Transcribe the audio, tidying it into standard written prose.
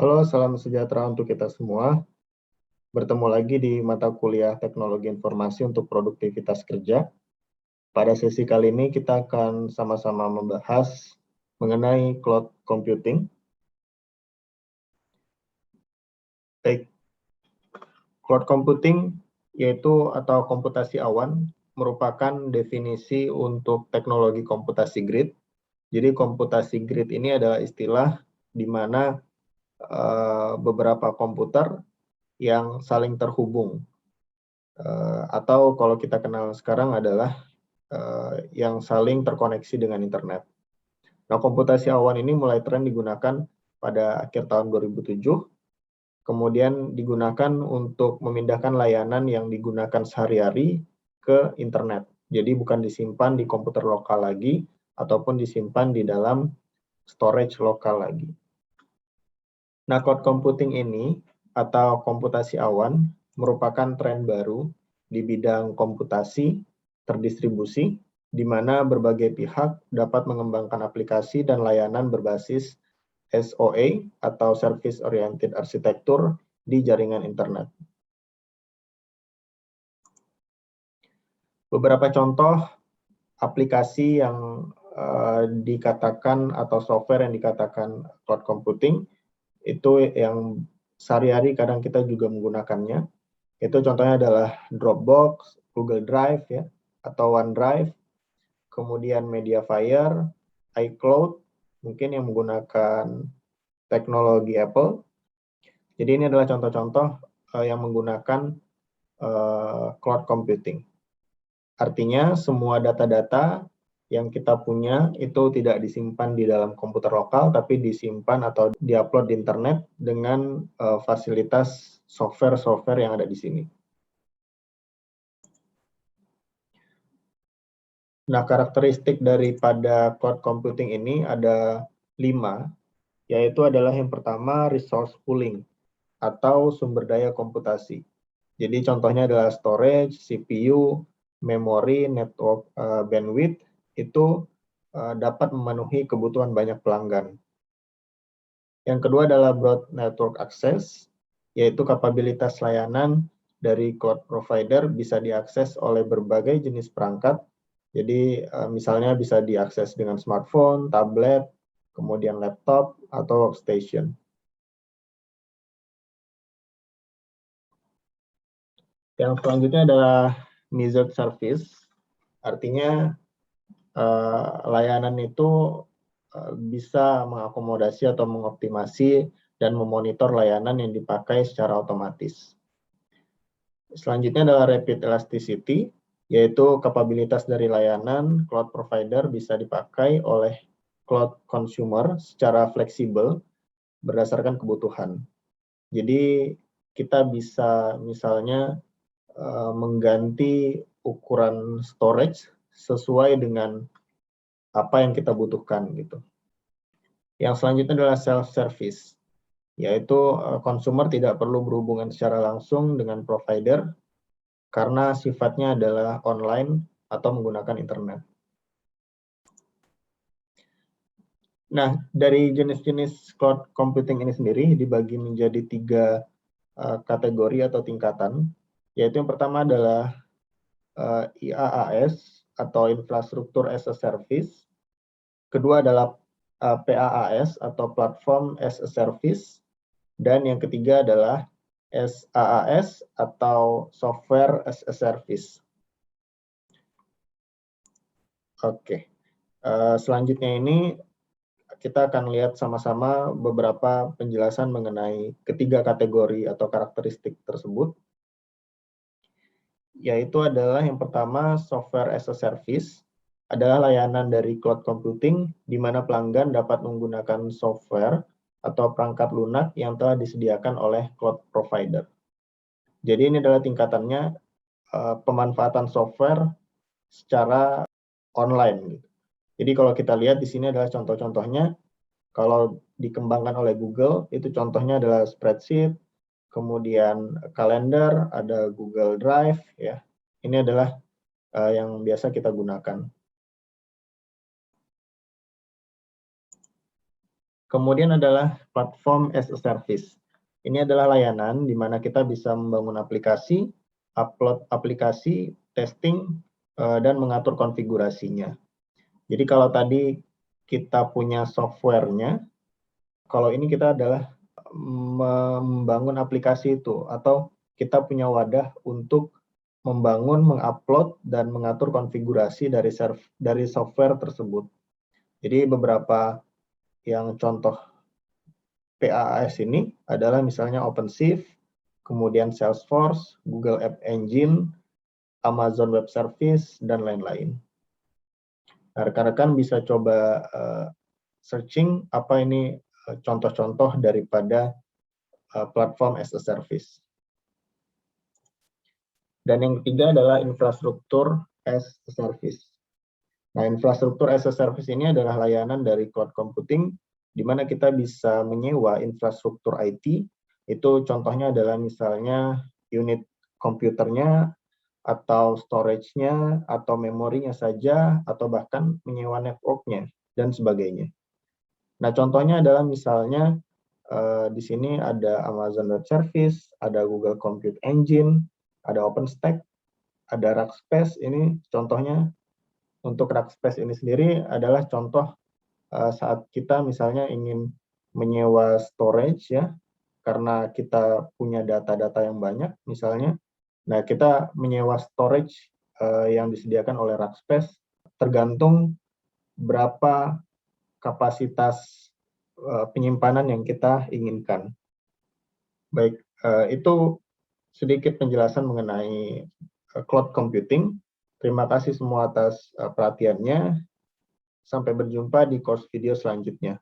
Halo, salam sejahtera untuk kita semua. Bertemu lagi di mata kuliah Teknologi Informasi untuk Produktivitas Kerja. Pada sesi kali ini kita akan sama-sama membahas mengenai cloud computing. Baik, cloud computing yaitu atau komputasi awan merupakan definisi untuk teknologi komputasi grid. Jadi komputasi grid ini adalah istilah di mana beberapa komputer yang saling terhubung. Atau kalau kita kenal sekarang adalah yang saling terkoneksi dengan internet. Nah, komputasi awan ini mulai tren digunakan pada akhir tahun 2007, kemudian digunakan untuk memindahkan layanan yang digunakan sehari-hari ke internet. Jadi bukan disimpan di komputer lokal lagi, ataupun disimpan di dalam storage lokal lagi. Nah, cloud computing ini atau komputasi awan merupakan tren baru di bidang komputasi terdistribusi, di mana berbagai pihak dapat mengembangkan aplikasi dan layanan berbasis SOA atau Service Oriented Architecture di jaringan internet. Beberapa contoh aplikasi yang dikatakan atau software yang dikatakan cloud computing itu yang sehari-hari kadang kita juga menggunakannya. Itu contohnya adalah Dropbox, Google Drive ya, atau OneDrive, kemudian Mediafire, iCloud, mungkin yang menggunakan teknologi Apple. Jadi ini adalah contoh-contoh yang menggunakan cloud computing. Artinya semua data-data yang kita punya itu tidak disimpan di dalam komputer lokal, tapi disimpan atau diupload di internet dengan fasilitas software-software yang ada di sini. Nah, karakteristik daripada cloud computing ini ada 5, yaitu adalah yang pertama resource pooling atau sumber daya komputasi. Jadi contohnya adalah storage, CPU, memori, network bandwidth, itu dapat memenuhi kebutuhan banyak pelanggan. Yang kedua adalah broad network access, yaitu kapabilitas layanan dari cloud provider bisa diakses oleh berbagai jenis perangkat. Jadi misalnya bisa diakses dengan smartphone, tablet, kemudian laptop, atau workstation. Yang selanjutnya adalah measured service, artinya layanan itu bisa mengakomodasi atau mengoptimasi dan memonitor layanan yang dipakai secara otomatis. Selanjutnya adalah rapid elasticity, yaitu kapabilitas dari layanan cloud provider bisa dipakai oleh cloud consumer secara fleksibel berdasarkan kebutuhan. Jadi kita bisa misalnya mengganti ukuran storage sesuai dengan apa yang kita butuhkan gitu. Yang selanjutnya adalah self-service, yaitu konsumer tidak perlu berhubungan secara langsung dengan provider karena sifatnya adalah online atau menggunakan internet. Nah, dari jenis-jenis cloud computing ini sendiri dibagi menjadi 3 kategori atau tingkatan, yaitu yang pertama adalah IaaS atau Infrastructure as a Service, kedua adalah PaaS atau Platform as a Service, dan yang ketiga adalah SaaS atau Software as a Service. Oke, selanjutnya ini kita akan lihat sama-sama beberapa penjelasan mengenai ketiga kategori atau karakteristik tersebut. Yaitu adalah yang pertama, software as a service, adalah layanan dari cloud computing di mana pelanggan dapat menggunakan software atau perangkat lunak yang telah disediakan oleh cloud provider. Jadi ini adalah tingkatannya pemanfaatan software secara online. Jadi kalau kita lihat di sini adalah contoh-contohnya. Kalau dikembangkan oleh Google, itu contohnya adalah spreadsheet, kemudian kalender, ada Google Drive, ya. Ini adalah yang biasa kita gunakan. Kemudian adalah platform as a service. Ini adalah layanan di mana kita bisa membangun aplikasi, upload aplikasi, testing, dan mengatur konfigurasinya. Jadi kalau tadi kita punya software-nya, kalau ini kita adalah membangun aplikasi itu, atau kita punya wadah untuk membangun, mengupload, dan mengatur konfigurasi dari software tersebut. Jadi beberapa yang contoh PaaS ini adalah misalnya OpenShift, kemudian Salesforce, Google App Engine, Amazon Web Service, dan lain-lain. Nah, rekan-rekan bisa coba searching apa ini contoh-contoh daripada platform as a service. Dan yang ketiga adalah infrastruktur as a service. Nah, infrastruktur as a service ini adalah layanan dari cloud computing, di mana kita bisa menyewa infrastruktur IT. Itu contohnya adalah misalnya unit komputernya, atau storage-nya, atau memorinya saja, atau bahkan menyewa network-nya, dan sebagainya. Nah, contohnya adalah misalnya di sini ada Amazon Web Service, ada Google Compute Engine, ada OpenStack, ada Rackspace. Ini contohnya. Untuk Rackspace ini sendiri adalah contoh saat kita misalnya ingin menyewa storage ya, karena kita punya data-data yang banyak misalnya. Nah, kita menyewa storage yang disediakan oleh Rackspace tergantung berapa kapasitas penyimpanan yang kita inginkan. Baik, itu sedikit penjelasan mengenai cloud computing. Terima kasih semua atas perhatiannya. Sampai berjumpa di course video selanjutnya.